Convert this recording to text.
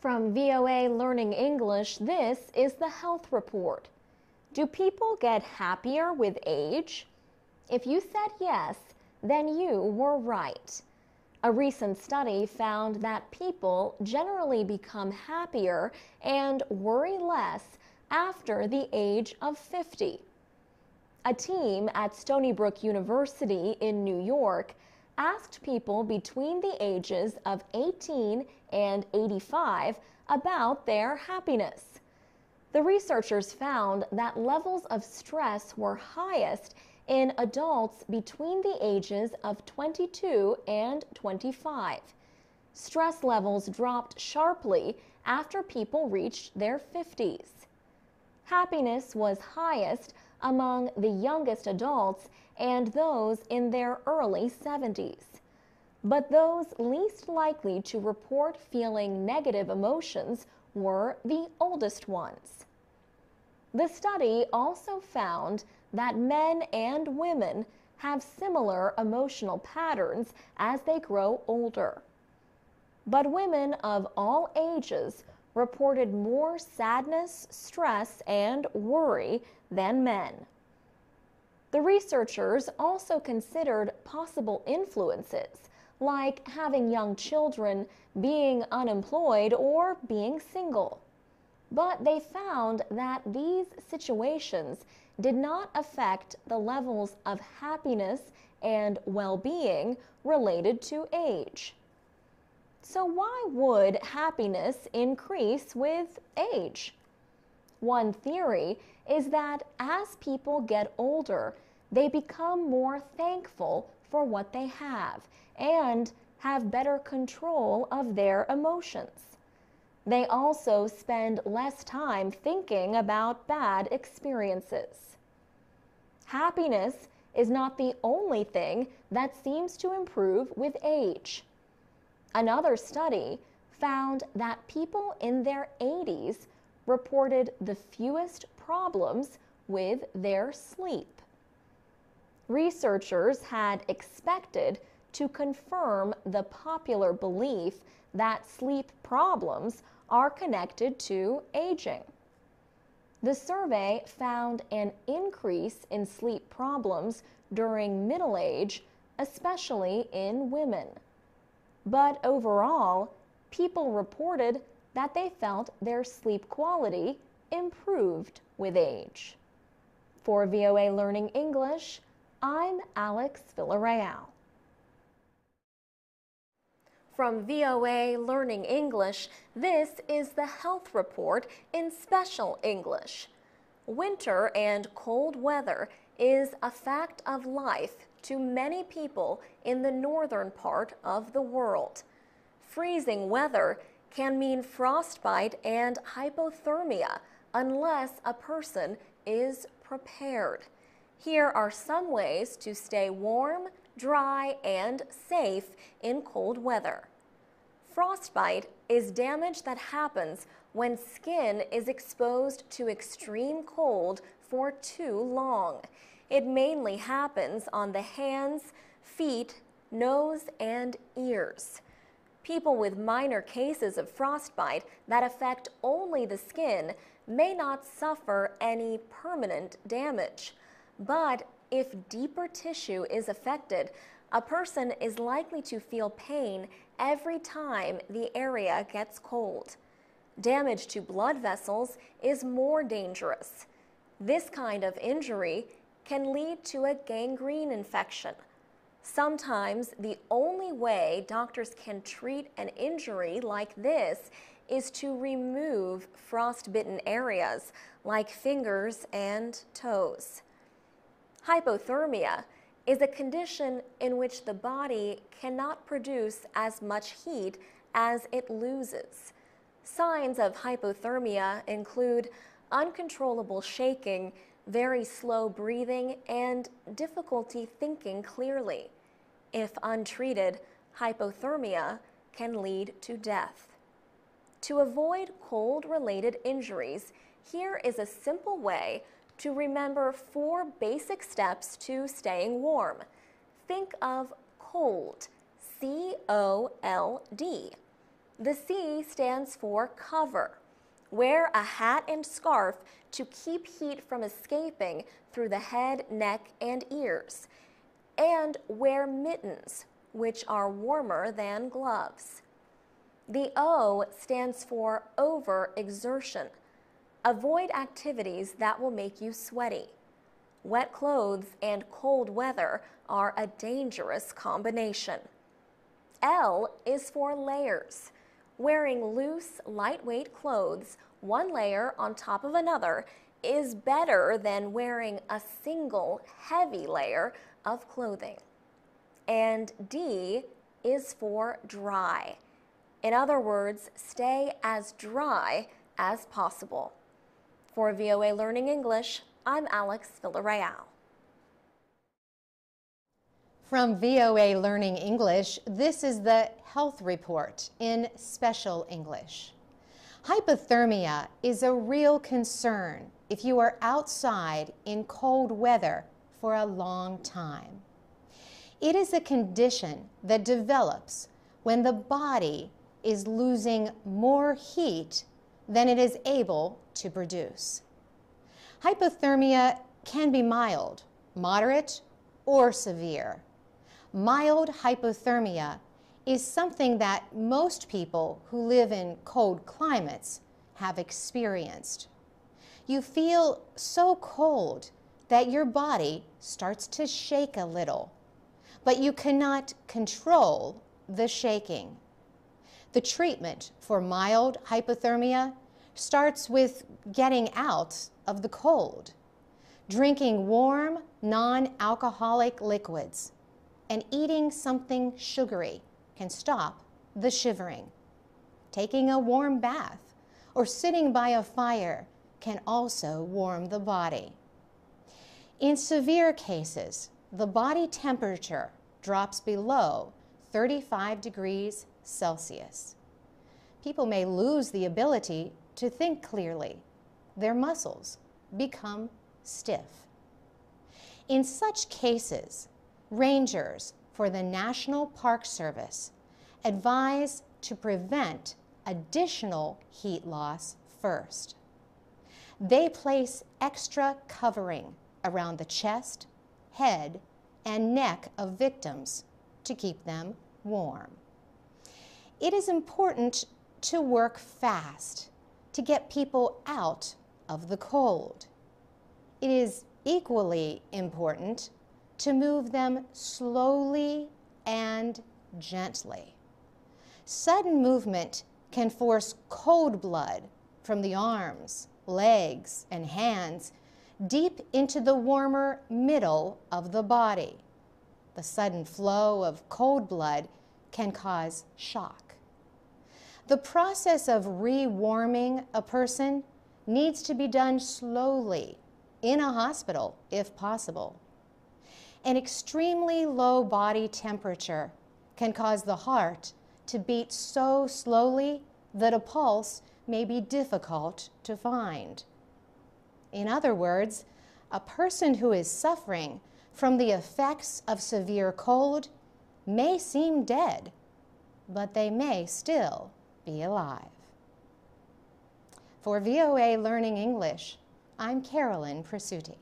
From VOA Learning English, this is the Health Report. Do people get happier with age? If you said yes, then you were right. A recent study found that people generally become happier and worry less after the age of 50. A team at Stony Brook University in New York asked people between the ages of 18 and 85 about their happiness. The researchers found that levels of stress were highest in adults between the ages of 22 and 25. Stress levels dropped sharply after people reached their 50s. Happiness was highest among the youngest adults and those in their early 70s. But those least likely to report feeling negative emotions were the oldest ones. The study also found that men and women have similar emotional patterns as they grow older. But women of all ages reported more sadness, stress, and worry than men. The researchers also considered possible influences, like having young children, being unemployed, or being single. But they found that these situations did not affect the levels of happiness and well-being related to age. So why would happiness increase with age? One theory is that as people get older, they become more thankful for what they have and have better control of their emotions. They also spend less time thinking about bad experiences. Happiness is not the only thing that seems to improve with age. Another study found that people in their 80s reported the fewest problems with their sleep. Researchers had expected to confirm the popular belief that sleep problems are connected to aging. The survey found an increase in sleep problems during middle age, especially in women. But overall, people reported that they felt their sleep quality improved with age. For VOA Learning English, I'm Alex Villarreal. From VOA Learning English, this is the Health Report in Special English. Winter and cold weather is a fact of life to many people in the northern part of the world. Freezing weather can mean frostbite and hypothermia unless a person is prepared. Here are some ways to stay warm, dry, and safe in cold weather. Frostbite is damage that happens when skin is exposed to extreme cold for too long. It mainly happens on the hands, feet, nose, and ears. People with minor cases of frostbite that affect only the skin may not suffer any permanent damage. But if deeper tissue is affected, a person is likely to feel pain every time the area gets cold. Damage to blood vessels is more dangerous. This kind of injury can lead to a gangrene infection. Sometimes the only way doctors can treat an injury like this is to remove frostbitten areas like fingers and toes. Hypothermia is a condition in which the body cannot produce as much heat as it loses. Signs of hypothermia include uncontrollable shaking, very slow breathing, and difficulty thinking clearly. If untreated, hypothermia can lead to death. To avoid cold-related injuries, here is a simple way to remember 4 basic steps to staying warm. Think of cold, C-O-L-D. The C stands for cover. Wear a hat and scarf to keep heat from escaping through the head, neck, and ears. And wear mittens, which are warmer than gloves. The O stands for overexertion. Avoid activities that will make you sweaty. Wet clothes and cold weather are a dangerous combination. L is for layers. Wearing loose, lightweight clothes, one layer on top of another, is better than wearing a single heavy layer of clothing. And D is for dry. In other words, stay as dry as possible. For VOA Learning English, I'm Alex Villarreal. From VOA Learning English, this is the Health Report in Special English. Hypothermia is a real concern if you are outside in cold weather for a long time. It is a condition that develops when the body is losing more heat than it is able to produce. Hypothermia can be mild, moderate, or severe. Mild hypothermia is something that most people who live in cold climates have experienced. You feel so cold that your body starts to shake a little, but you cannot control the shaking. The treatment for mild hypothermia starts with getting out of the cold, drinking warm, non-alcoholic liquids, and eating something sugary can stop the shivering. Taking a warm bath or sitting by a fire can also warm the body. In severe cases, the body temperature drops below 35 degrees Celsius. People may lose the ability to think clearly. Their muscles become stiff. In such cases, rangers for the National Park Service advise to prevent additional heat loss first. They place extra covering around the chest, head, and neck of victims to keep them warm. It is important to work fast to get people out of the cold. It is equally important to move them slowly and gently. Sudden movement can force cold blood from the arms, legs, and hands deep into the warmer middle of the body. The sudden flow of cold blood can cause shock. The process of rewarming a person needs to be done slowly in a hospital if possible. An extremely low body temperature can cause the heart to beat so slowly that a pulse may be difficult to find. In other words, a person who is suffering from the effects of severe cold may seem dead, but they may still be alive. For VOA Learning English, I'm Carolyn Presutti.